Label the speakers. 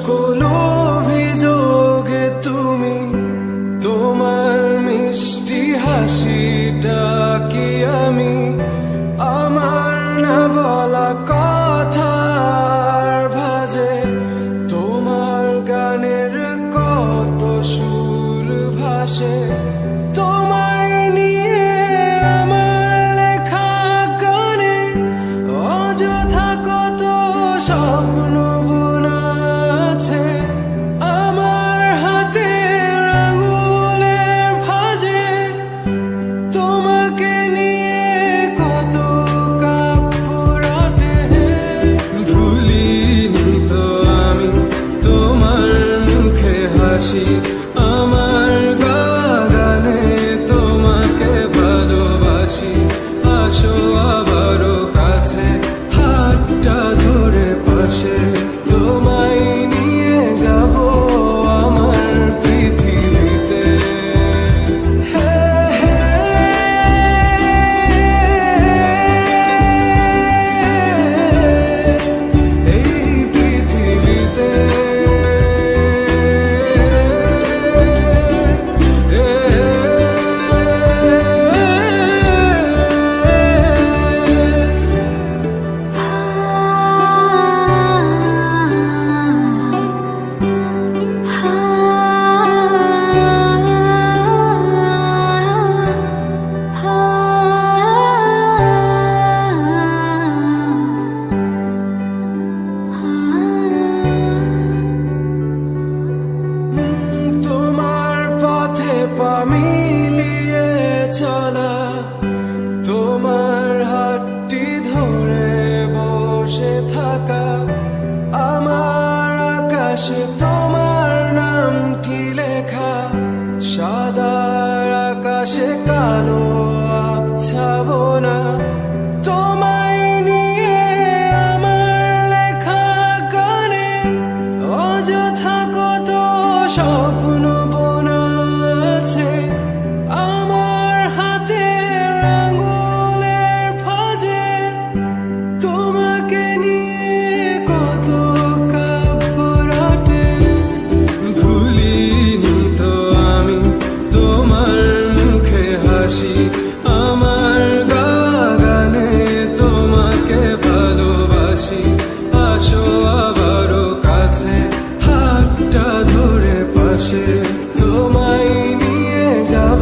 Speaker 1: সকল অভিযোগে তুমি তোমার মিষ্টি হাসিটা কি আমি আমার না বলা কথার ভাজে তোমার গানের কত সুর ভাসে তোমায় নিয়ে আমার লেখা গানে অযথা কত স্বপ্ন বোনা আছে আমার হাতের আঙুলের ভাঁজে তোমাকে নিয়ে কত কাপড়াটে ভুলিনি তো আমি তোমার মুখে হাসি আমার গানে তোমাকে ভালোবাসি আসো আবারও কাছে হাতটা ধরে পাশে তোমায় নিয়ে যাব আমার পৃথিবীতে এই পৃথিবীতে তোমার পথে পা মিলিয়ে চলা তোমার হাতটি ধরে বসে থাকা আমার আকাশে তোমার নামটি লেখা সাদার আকাশে কালো আবছাবো না তোমায় নিয়ে আমার লেখা গানে অযথা কত স্বপ্ন বোনা আছে আমার হাতের আঙুলের ভাঁজে তোমাকে নিয়ে কত কাপড়াটে ভুলিনি তো আমি তোমার মুখে হাসি আমার গানে তোমাকে ভালোবাসি আসো আবারও কাছে হাতটা ধরে পাশে তোমায় নিয়ে যাব